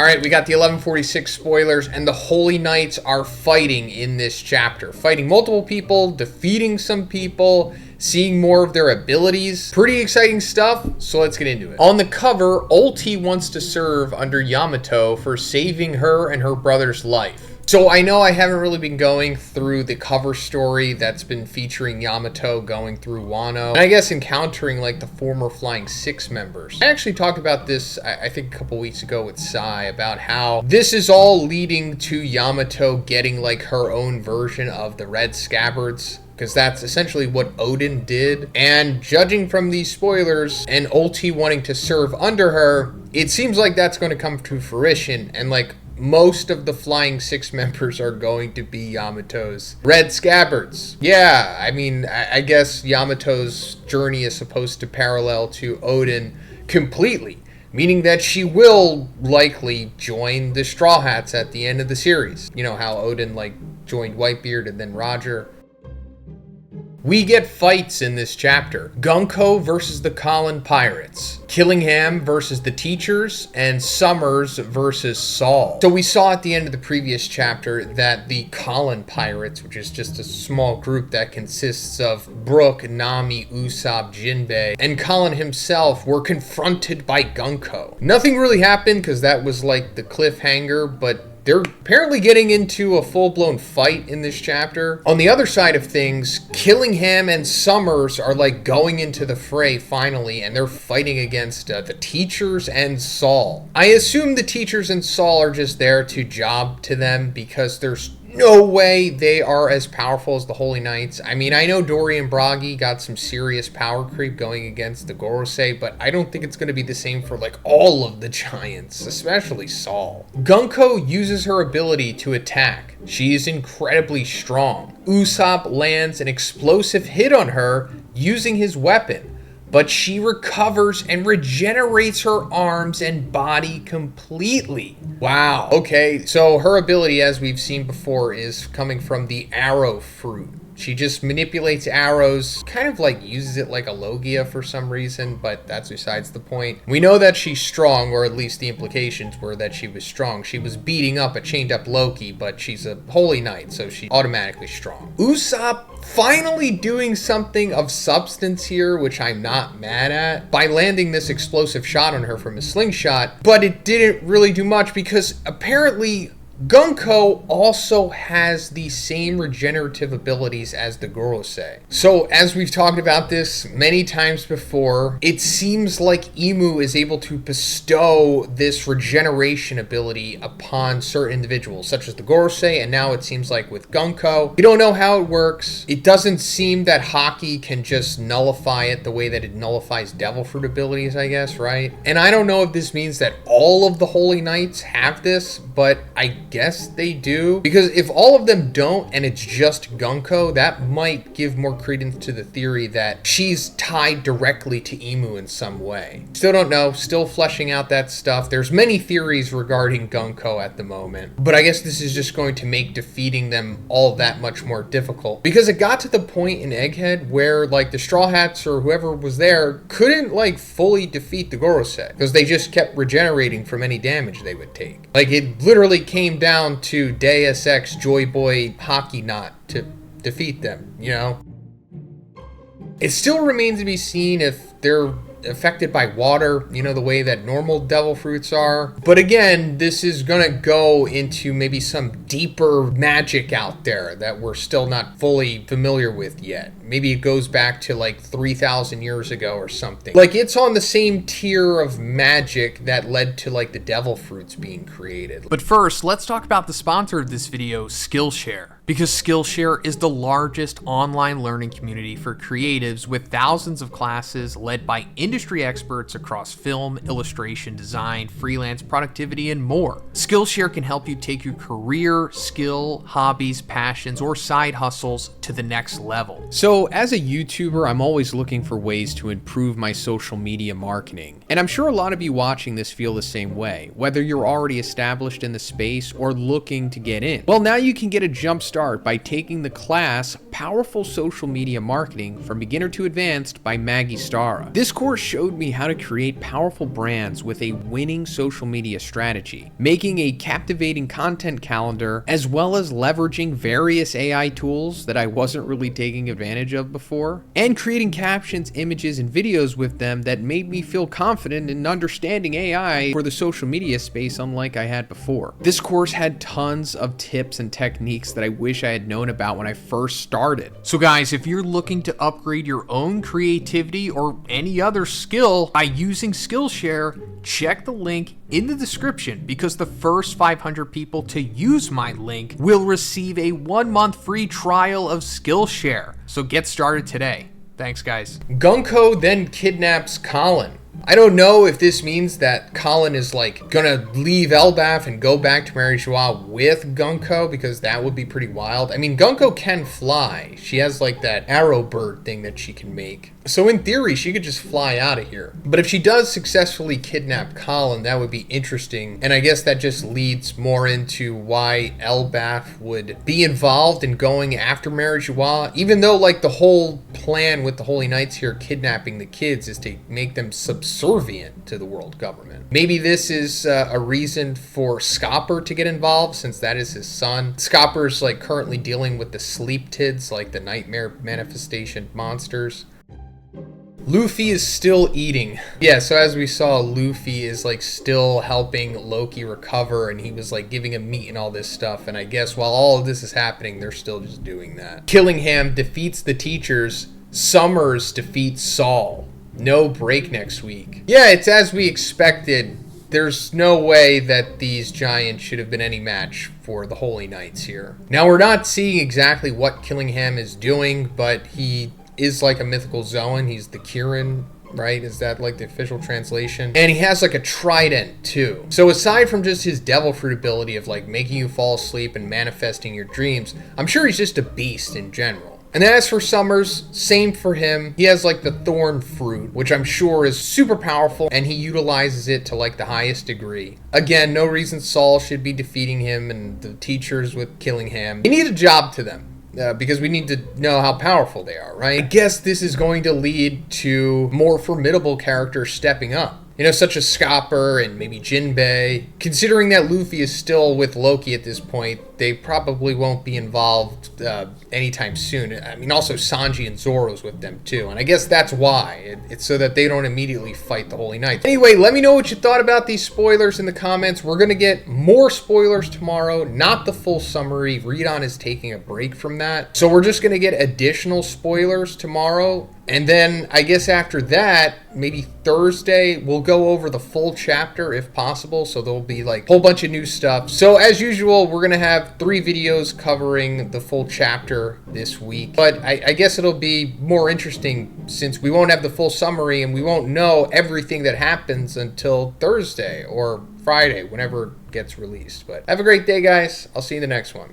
Alright, we got the 1146 spoilers, and the Holy Knights are fighting in this chapter. Fighting multiple people, defeating some people, seeing more of their abilities. Pretty exciting stuff, so let's get into it. On the cover, Ulti wants to serve under Yamato for saving her and her brother's life. So I know I haven't really been going through the cover story that's been featuring Yamato going through Wano, and I guess encountering like the former Flying Six members. I actually talked about this, I think a couple weeks ago with Sai, about how this is all leading to Yamato getting like her own version of the Red Scabbards, because that's essentially what Odin did. And judging from these spoilers and Ulti wanting to serve under her, it seems like that's going to come to fruition, and like most of the Flying Six members are going to be Yamato's Red Scabbards. Yeah, I mean, I guess Yamato's journey is supposed to parallel to Odin completely, meaning that she will likely join the Straw Hats at the end of the series. You know how Odin like joined Whitebeard and then Roger. We get fights in this chapter. Gunko versus the Colin pirates, Killingham versus the teachers, and Summers versus Saul. So we saw at the end of the previous chapter that the Colin pirates, which is just a small group that consists of Brook, Nami, Usopp, Jinbei, and Colin himself, were confronted by Gunko. Nothing really happened because that was like the cliffhanger, but they're apparently getting into a full-blown fight in this chapter. On the other side of things, Killingham and Summers are like going into the fray finally, and they're fighting against the teachers and Saul. I assume the teachers and Saul are just there to job to them, because there's no way they are as powerful as the Holy Knights. I mean, I know Dory and Bragi got some serious power creep going against the Gorosei, but I don't think it's going to be the same for like all of the giants, especially Saul. Gunko uses her ability to attack. She is incredibly strong. Usopp lands an explosive hit on her using his weapon, but she recovers and regenerates her arms and body completely. Wow. Okay, so her ability, as we've seen before, is coming from the arrow fruit. She just manipulates arrows, kind of like uses it like a Logia for some reason, but that's besides the point. We know that she's strong, or at least the implications were that she was strong. She was beating up a chained up Loki, but she's a Holy Knight, so she's automatically strong. Usopp finally doing something of substance here, which I'm not mad at, by landing this explosive shot on her from a slingshot, but it didn't really do much because apparently Gunko also has the same regenerative abilities as the Gorosei. So, as we've talked about this many times before, it seems like Imu is able to bestow this regeneration ability upon certain individuals, such as the Gorosei, and now it seems like with Gunko. We don't know how it works. It doesn't seem that Haki can just nullify it the way that it nullifies Devil Fruit abilities, I guess, right? And I don't know if this means that all of the Holy Knights have this, but I guess they do, because if all of them don't and it's just Gunko, that might give more credence to the theory that she's tied directly to Imu in some way. Still don't know, still fleshing out that stuff. There's many theories regarding Gunko at the moment, but I guess this is just going to make defeating them all that much more difficult, because it got to the point in Egghead where like the Straw Hats or whoever was there couldn't like fully defeat the Gorosei because they just kept regenerating from any damage they would take. Like it literally came down to Deus Ex Joy Boy Hockey Knot to defeat them, you know? It still remains to be seen if they're affected by water, you know, the way that normal devil fruits are. But again, this is gonna go into maybe some deeper magic out there that we're still not fully familiar with yet. Maybe it goes back to like 3,000 years ago or something. Like it's on the same tier of magic that led to like the devil fruits being created. But first, let's talk about the sponsor of this video, Skillshare. Because Skillshare is the largest online learning community for creatives with thousands of classes led by industry experts across film, illustration, design, freelance, productivity, and more. Skillshare can help you take your career, skill, hobbies, passions, or side hustles to the next level. So as a YouTuber, I'm always looking for ways to improve my social media marketing. And I'm sure a lot of you watching this feel the same way, whether you're already established in the space or looking to get in. Well, now you can get a jump start by taking the class Powerful Social Media Marketing from Beginner to Advanced by Maggie Stara. This course course showed me how to create powerful brands with a winning social media strategy, making a captivating content calendar, as well as leveraging various AI tools that I wasn't really taking advantage of before, and creating captions, images, and videos with them that made me feel confident in understanding AI for the social media space unlike I had before. This course had tons of tips and techniques that I wish I had known about when I first started. So guys, if you're looking to upgrade your own creativity or any other skill by using Skillshare, check the link in the description because the first 500 people to use my link will receive a 1-month free trial of Skillshare. So get started today. Thanks, guys. Gunko then kidnaps Colin. I don't know if this means that Colin is like gonna leave Elbaf and go back to Mary Joie with Gunko, because that would be pretty wild. I mean, Gunko can fly. She has like that arrow bird thing that she can make. So in theory, she could just fly out of here. But if she does successfully kidnap Colin, that would be interesting. And I guess that just leads more into why Elbaf would be involved in going after Mary Joie, even though like the whole plan with the Holy Knights here kidnapping the kids is to make them subservient to the world government. Maybe this is a reason for Skopper to get involved, since that is his son. Skopper's like currently dealing with the sleep tids, like the nightmare manifestation monsters. Luffy is still eating. Yeah, so as we saw, Luffy is like still helping Loki recover, and he was like giving him meat and all this stuff. And I guess while all of this is happening, they're still just doing that. Killingham defeats the teachers. Summers defeats Saul. No break next week. Yeah, it's as we expected. There's no way that these giants should have been any match for the Holy Knights here. Now, we're not seeing exactly what Killingham is doing, but he is like a mythical Zoan. He's the Kirin, right? Is that like the official translation? And he has like a trident too. So aside from just his devil fruit ability of like making you fall asleep and manifesting your dreams, I'm sure he's just a beast in general. And then as for Summers, same for him. He has like the thorn fruit, which I'm sure is super powerful, and he utilizes it to like the highest degree. Again, no reason Saul should be defeating him and the teachers with Killingham. He needs a job to them. Because we need to know how powerful they are, right? I guess this is going to lead to more formidable characters stepping up. You know, such as Skopper and maybe Jinbei. Considering that Luffy is still with Loki at this point, they probably won't be involved anytime soon. I mean, also Sanji and Zoro's with them too, and I guess that's why. It's so that they don't immediately fight the Holy Knights. Anyway, let me know what you thought about these spoilers in the comments. We're going to get more spoilers tomorrow, not the full summary. Redon is taking a break from that. So we're just going to get additional spoilers tomorrow. And then I guess after that, maybe Thursday, we'll go over the full chapter if possible. So there'll be like a whole bunch of new stuff. So as usual, we're going to have 3 videos covering the full chapter this week. But I guess it'll be more interesting since we won't have the full summary and we won't know everything that happens until Thursday or Friday, whenever it gets released. But have a great day, guys. I'll see you in the next one.